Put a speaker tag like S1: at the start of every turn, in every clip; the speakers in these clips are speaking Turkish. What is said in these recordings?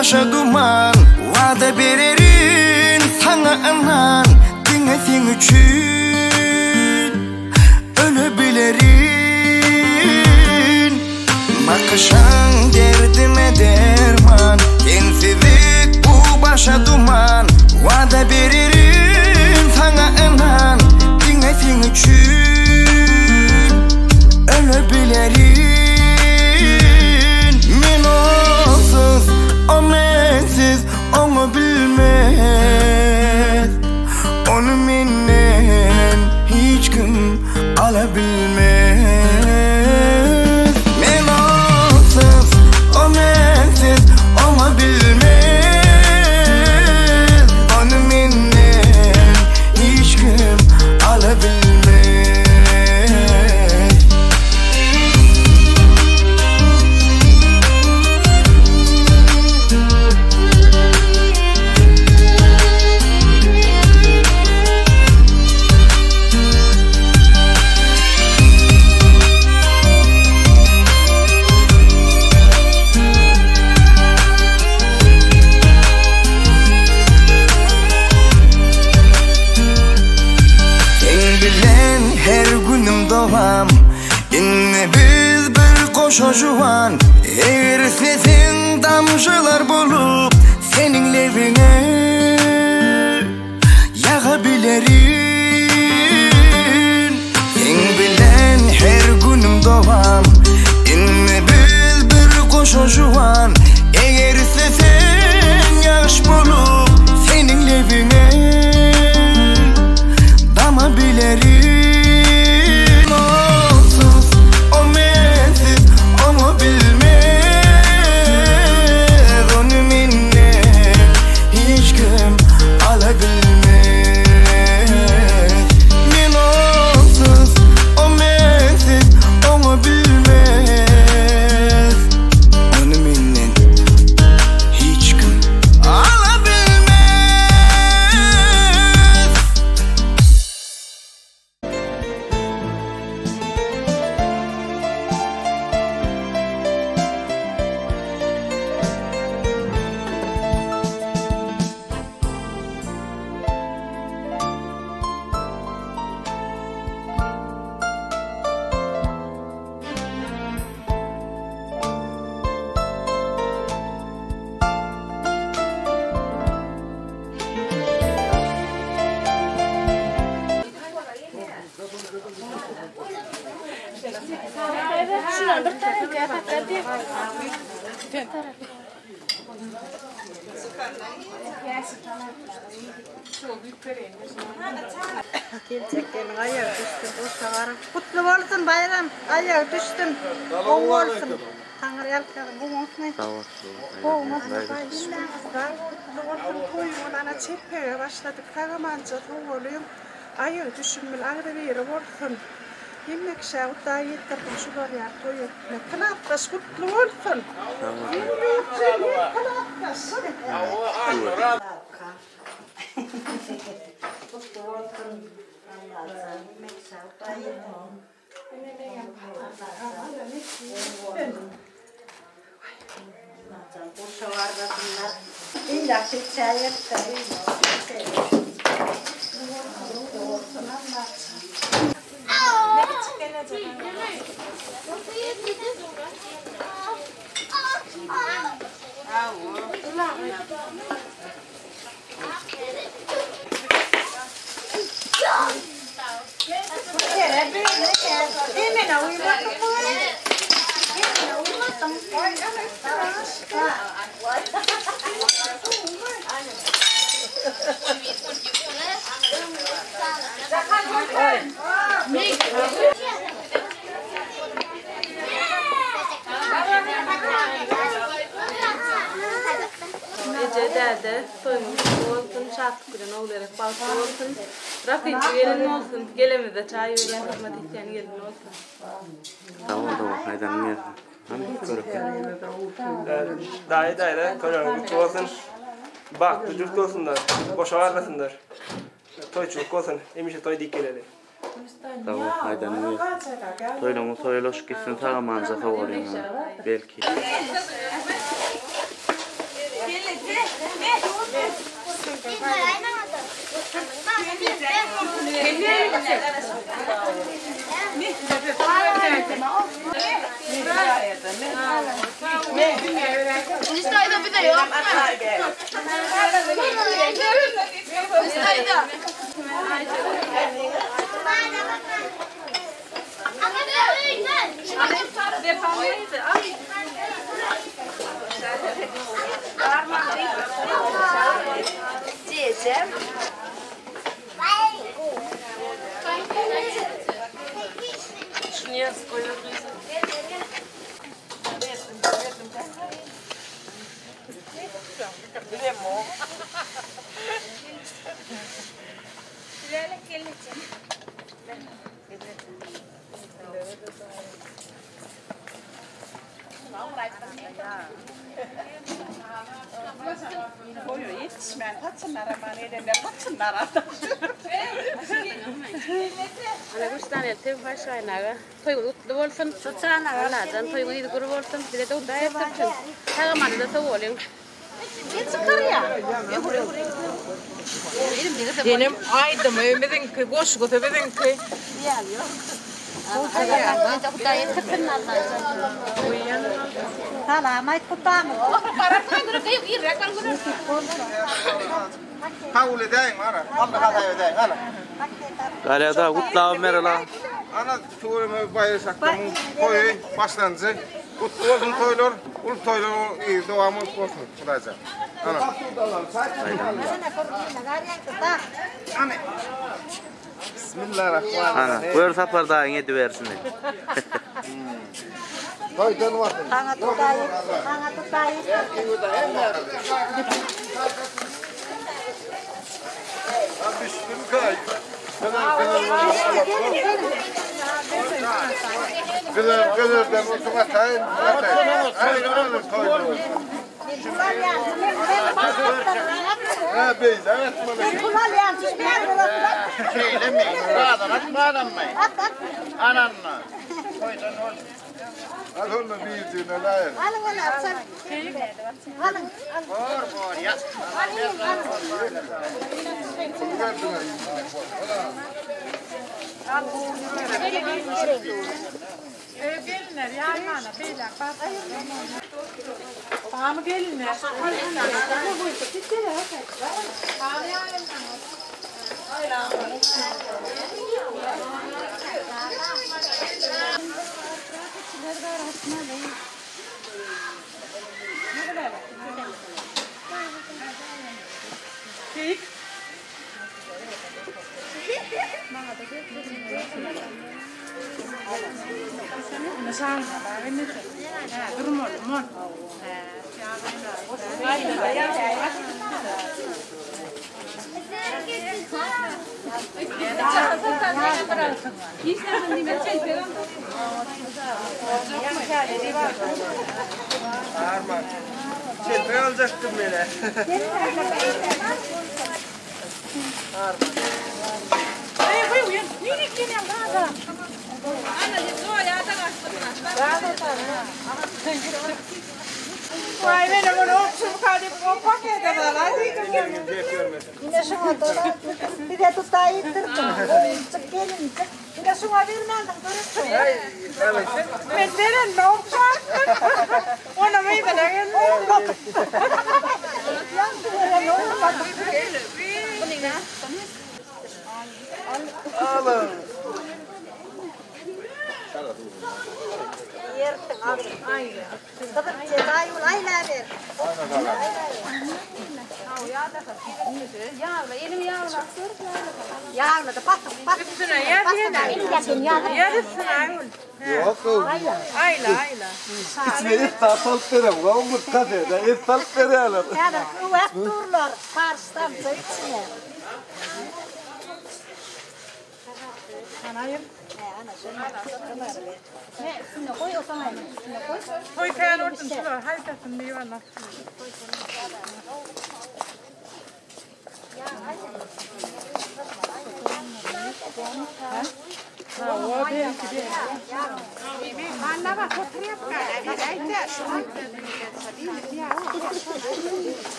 S1: başa duman Vada vererin sana anan Dinle sen üçün ölebilirin Bakışan derdime derman Sensizlik bu başa duman Vada vererin sana anan Dinle sen üçün ölebilirin Men onsuz o mensiz onu bilmez Onu menden hiç kim alabilmez Men onsuz o mensiz onu bilmez Onu menden hiç kim alabilmez İnne biz bir koşa juvan Eğer sesin damcılar bulup Senin levine Yağabilirin Sen bilen her günüm doğam İnne biz bir koşa juvan Eğer sesin yağış bulup Senin levine Damabilirin
S2: Gerçekten ayağı düştüm, boşağarım. Kutlu olsun bayram, ayağı düştüm, boğ olsun. Tanrı yalkarım, bu olsun.
S3: Sağ ol.
S2: Boğmasın bayram. Kutlu olsun, koyun ana çepeye başladık. Karamanca toğuluyum. Ayağı düşümül ağrı veri olsun. Yemek şahıtta yedirdim şular ya koyun. Ne kanattas kutlu olsun. Yemek kanattas. Kutlu olsun. Yemek şahıtta yedirdim. Boşavardasınlar. İlla çiçeğe yedirdim. Kutlu olsun anlatsın.
S4: Ecede soymuş olsun, şartlıkların olarak balkı olsun, rafici gelin olsun, gelemede çay verin, hizmet isteyen gelin olsun.
S3: Tamam, haydan gelsin. Hani görüp.
S5: Daire, kocaman olsun, bak, çocuk olsunlar, boşa varmasınlar. Toyçuluk olsun, emişe toy dik geleli.
S3: Tamam, haydan gelsin. Toylumu toyloş gitsin, tağa manzaka var yani, belki.
S6: İstayda bir de yok. İstayda. Diyeceğim. Şunu yaz koyuyoruz.
S2: Koyu yetişmeyen tatsınlar ama elinde tatsınlar artık.
S4: Ana kuştan etti başlaynaga. Toygu utlu bolsun. Tutsana. Aladan toygu idi kuru bolsun. Bir de uda yaptın. Tagaman da tavolun.
S2: Benim aydım övmedin ki, koş götürmedin ki.
S7: Salamat po ba mo?
S8: Havle değil mi ana? Allah hata ödeyim ana.
S3: Galyada kutlav merala.
S8: Ana tuğrumu bayırsak mı koyu başlanıcı. Kutlu olsun toylar, ulu toylar iyi devamı olsun Kudayca. Ana. Ana. Bismillahirrahmanirrahim.
S3: Ana, buyur sapar daha yedi versin.
S8: Toydan vakti.
S7: Hangat tayo, hangat tayo.
S8: Düştüm kay. Kızırdan otuğa tayın. Hayır olur toylar. Ha bey, evet bana.
S7: Kulal yan, susbiyan mo lang.
S8: Şeyle mi? Radan mı? Ananla. Toydan olur. Al onu büyüdüğüne layık.
S7: Anong wala? Anong?
S8: Bor ya.
S2: Gelinler yaymana beyler bak. Tamam gelinler.
S5: Arman. Çelme alacaktım beni.
S2: Vay benim onu okşum kaldı bu pakete kadar.
S7: Ina sunga to. Tidak to tayo terto. Sakelin. Ina sunga birman ng terto.
S2: Menderen ne okşar? Ona mı da ne?
S8: Alın.
S7: Yer tengah. Tapi tayo ay laber. Yağla da pat.
S2: Üstüne yer yine. Yarısını ayol.
S8: Yok.
S2: Ayla.
S8: İçine et talpere. Bu mutkate da et talpere alır.
S7: Ya da uat turlar. Parstan içine.
S2: Anayım.
S7: Ana şuna. Ne? Şuna koy o zaman. Şuna koy.
S2: Koy kayan ortun şuna. Haytasın bir yuvarlak.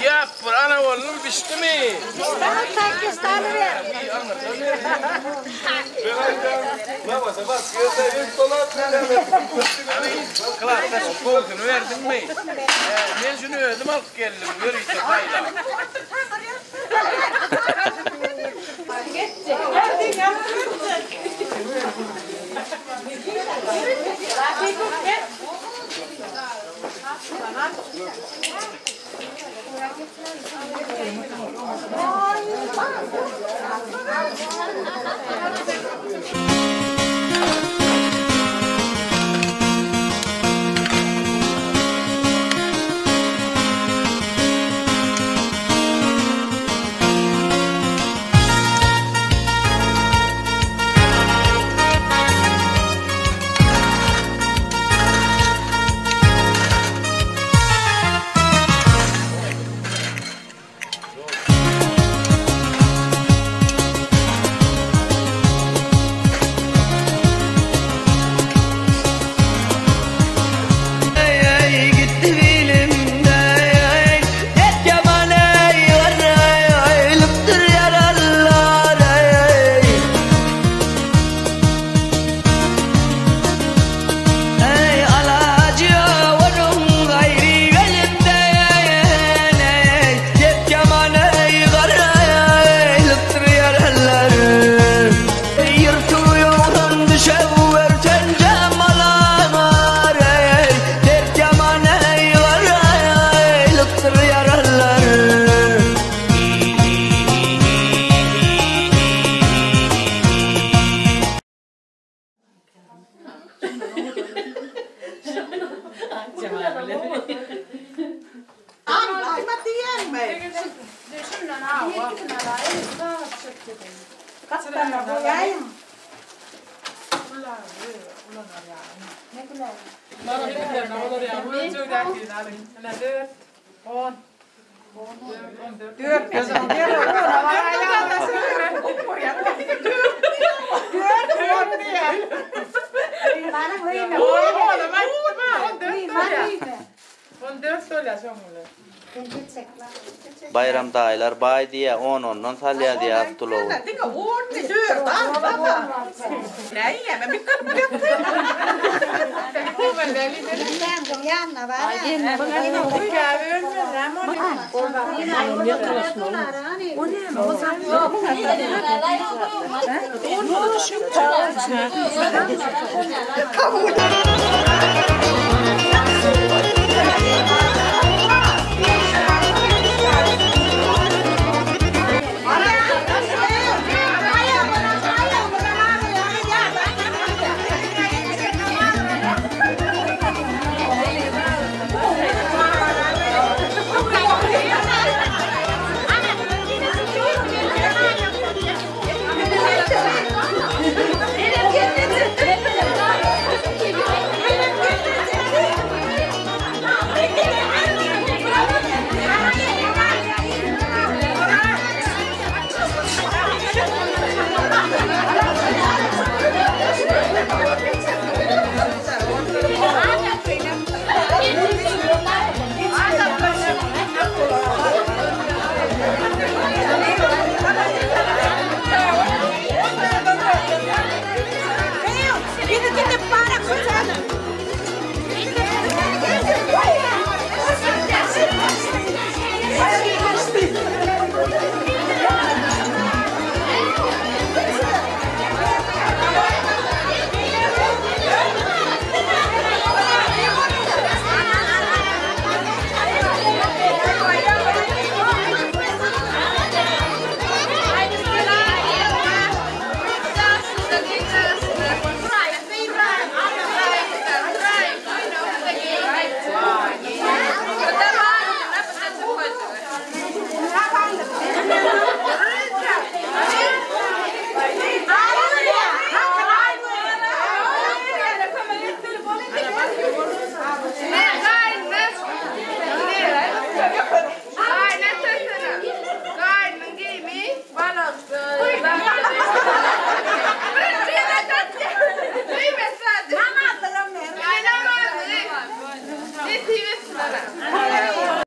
S5: Ya, ana oğlum pişti mi? Kılaçta koltuğunu verdin mi? Ben şunu ödüm alıp geldim. Yürüyüşe fayda.
S3: Bayramda aylar bay diye ondan salya diye attılar.
S6: Kabul.